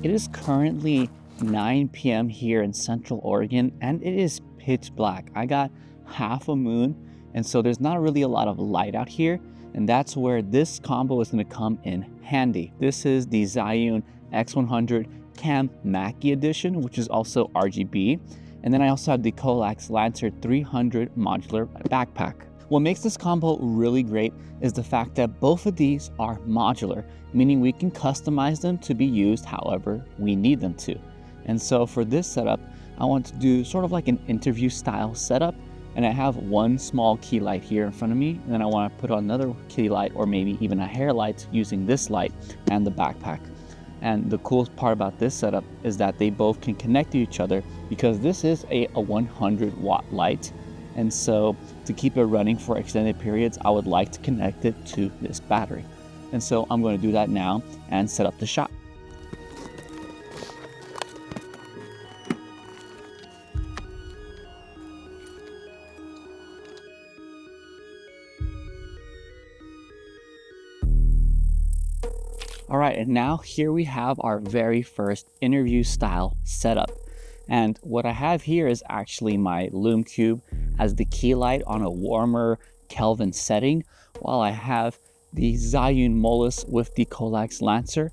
It is currently 9 p.m. here in Central Oregon, and it is pitch black. I got half a moon, and so there's not really a lot of light out here, and that's where this combo is going to come in handy. This is the Zhiyun X100 Cam Mackey edition, which is also RGB, and then I also have the Coalax Lancer 300 modular backpack. What makes this combo really great is the fact that both of these are modular, meaning we can customize them to be used however we need them to. And so for this setup, I want to do sort of like an interview style setup, and I have one small key light here in front of me, and then I want to put on another key light or maybe even a hair light using this light and the backpack. And the coolest part about this setup is that they both can connect to each other because this is a 100 watt light. And so to keep it running for extended periods, I would like to connect it to this battery. And so I'm going to do that now and set up the shot. All right, and now here we have our very first interview style setup. And what I have here is actually my Lume Cube as the key light on a warmer Kelvin setting, while I have the Zhiyun Molus with the Coalax Lancer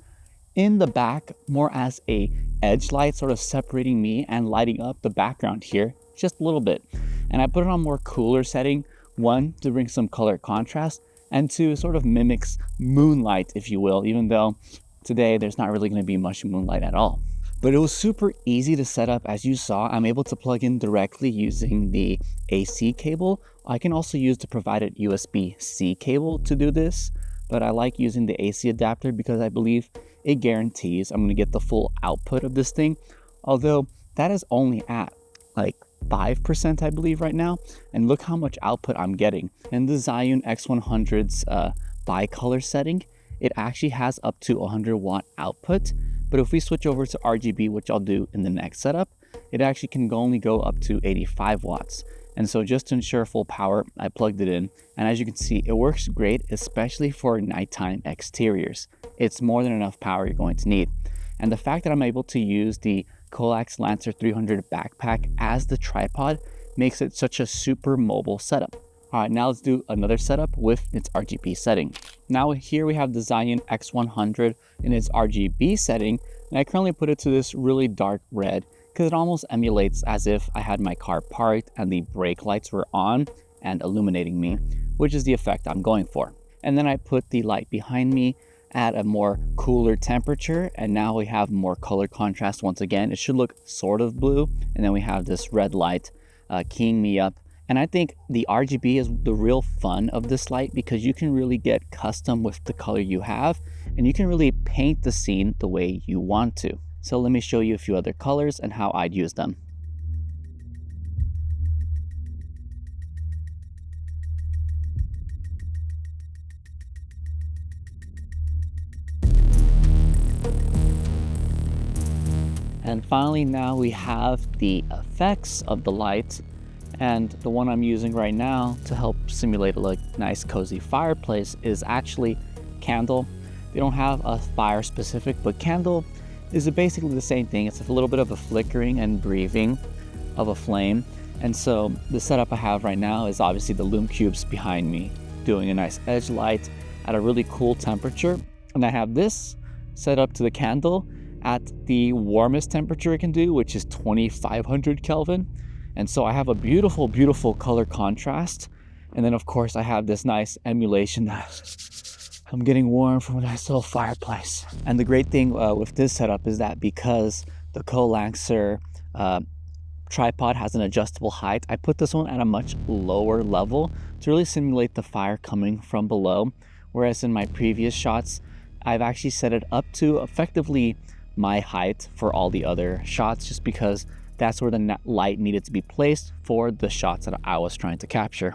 in the back more as a edge light, sort of separating me and lighting up the background here just a little bit. And I put it on more cooler setting, one, to bring some color contrast, and two, sort of mimics moonlight, if you will, even though today there's not really going to be much moonlight at all. But it was super easy to set up. As you saw, I'm able to plug in directly using the AC cable. I can also use the provided USB-C cable to do this, but I like using the AC adapter because I believe it guarantees I'm going to get the full output of this thing, although that is only at like 5% I believe right now, and look how much output I'm getting. In the Zhiyun X100's bicolor setting, it actually has up to 100 watt output, but if we switch over to RGB, which I'll do in the next setup, it actually can only go up to 85 watts. And so just to ensure full power, I plugged it in, and as you can see, it works great, especially for nighttime exteriors. It's more than enough power you're going to need. And the fact that I'm able to use the Coalax Lancer 300 backpack as the tripod makes it such a super mobile setup. All right, now let's do another setup with its RGB setting. Now here we have the Zhiyun X100 in its RGB setting, and I currently put it to this really dark red because it almost emulates as if I had my car parked and the brake lights were on and illuminating me, which is the effect I'm going for. And then I put the light behind me at a more cooler temperature, and now we have more color contrast once again. It should look sort of blue, and then we have this red light keying me up. And I think the RGB is the real fun of this light because you can really get custom with the color you have, and you can really paint the scene the way you want to. So let me show you a few other colors and how I'd use them. And finally, now we have the effects of the light, and the one I'm using right now to help simulate a nice cozy fireplace is actually candle. They don't have a fire specific, but candle is basically the same thing. It's a little bit of a flickering and breathing of a flame. And so the setup I have right now is obviously the Lume Cubes behind me doing a nice edge light at a really cool temperature. And I have this set up to the candle at the warmest temperature it can do, which is 2500 Kelvin. And so I have a beautiful, beautiful color contrast. And then of course I have this nice emulation that I'm getting warm from a nice little fireplace. And the great thing with this setup is that because the Coalaxer tripod has an adjustable height, I put this one at a much lower level to really simulate the fire coming from below. Whereas in my previous shots, I've actually set it up to effectively my height for all the other shots, just because that's where the light needed to be placed for the shots that I was trying to capture.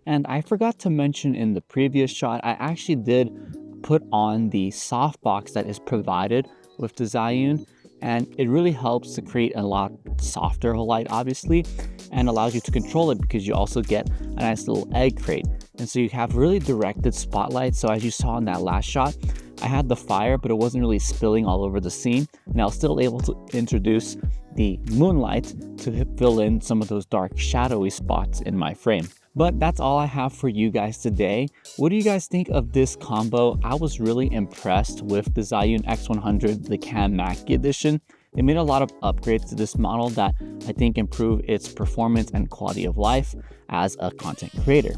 And I forgot to mention in the previous shot, I actually did put on the softbox that is provided with the Zhiyun, and it really helps to create a lot softer light, obviously, and allows you to control it because you also get a nice little egg crate. And so you have really directed spotlight. So as you saw in that last shot, I had the fire, but it wasn't really spilling all over the scene, and I was still able to introduce the moonlight to fill in some of those dark shadowy spots in my frame. But that's all I have for you guys today. What do you guys think of this combo? I was really impressed with the Zhiyun X100, the Cam Mackey edition. They made a lot of upgrades to this model that I think improve its performance and quality of life as a content creator.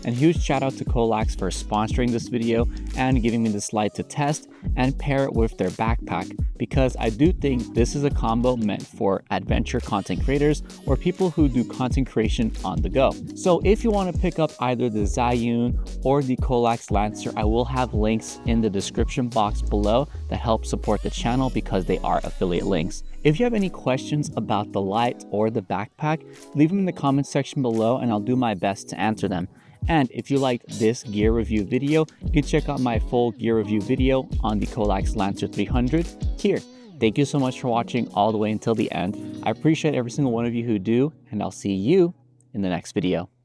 And huge shout out to Coalax for sponsoring this video and giving me this light to test and pair it with their backpack, because I do think this is a combo meant for adventure content creators or people who do content creation on the go. So if you want to pick up either the Zhiyun or the Coalax Lancer, I will have links in the description box below that help support the channel because they are affiliate links. If you have any questions about the light or the backpack, leave them in the comment section below and I'll do my best to answer them. And if you liked this gear review video, you can check out my full gear review video on the Coalax Lancer 300 here. Thank you so much for watching all the way until the end. I appreciate every single one of you who do, and I'll see you in the next video.